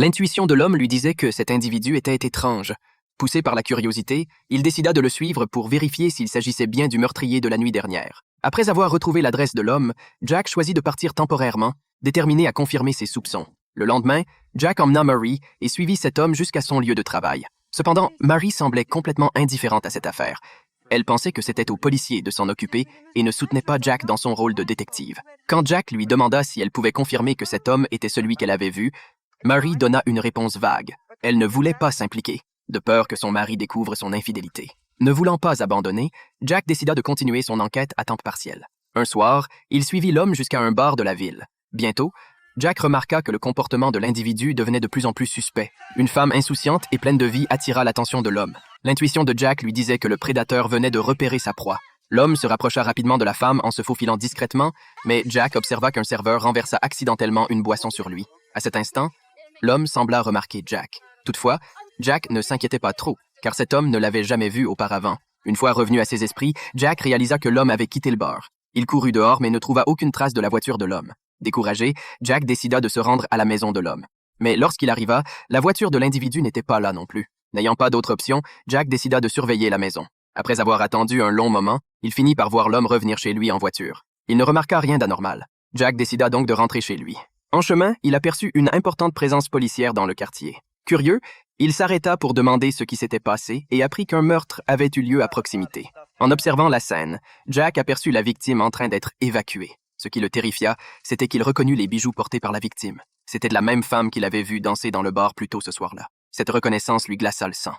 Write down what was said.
L'intuition de l'homme lui disait que cet individu était étrange. Poussé par la curiosité, il décida de le suivre pour vérifier s'il s'agissait bien du meurtrier de la nuit dernière. Après avoir retrouvé l'adresse de l'homme, Jack choisit de partir temporairement, déterminé à confirmer ses soupçons. Le lendemain, Jack emmena Marie et suivit cet homme jusqu'à son lieu de travail. Cependant, Marie semblait complètement indifférente à cette affaire. Elle pensait que c'était aux policiers de s'en occuper et ne soutenait pas Jack dans son rôle de détective. Quand Jack lui demanda si elle pouvait confirmer que cet homme était celui qu'elle avait vu, Marie donna une réponse vague. Elle ne voulait pas s'impliquer, de peur que son mari découvre son infidélité. Ne voulant pas abandonner, Jack décida de continuer son enquête à temps partiel. Un soir, il suivit l'homme jusqu'à un bar de la ville. Bientôt, Jack remarqua que le comportement de l'individu devenait de plus en plus suspect. Une femme insouciante et pleine de vie attira l'attention de l'homme. L'intuition de Jack lui disait que le prédateur venait de repérer sa proie. L'homme se rapprocha rapidement de la femme en se faufilant discrètement, mais Jack observa qu'un serveur renversa accidentellement une boisson sur lui. À cet instant, l'homme sembla remarquer Jack. Toutefois, Jack ne s'inquiétait pas trop, car cet homme ne l'avait jamais vu auparavant. Une fois revenu à ses esprits, Jack réalisa que l'homme avait quitté le bar. Il courut dehors mais ne trouva aucune trace de la voiture de l'homme. Découragé, Jack décida de se rendre à la maison de l'homme. Mais lorsqu'il arriva, la voiture de l'individu n'était pas là non plus. N'ayant pas d'autre option, Jack décida de surveiller la maison. Après avoir attendu un long moment, il finit par voir l'homme revenir chez lui en voiture. Il ne remarqua rien d'anormal. Jack décida donc de rentrer chez lui. En chemin, il aperçut une importante présence policière dans le quartier. Curieux, il s'arrêta pour demander ce qui s'était passé et apprit qu'un meurtre avait eu lieu à proximité. En observant la scène, Jack aperçut la victime en train d'être évacuée. Ce qui le terrifia, c'était qu'il reconnut les bijoux portés par la victime. C'était la même femme qu'il avait vue danser dans le bar plus tôt ce soir-là. Cette reconnaissance lui glaça le sang.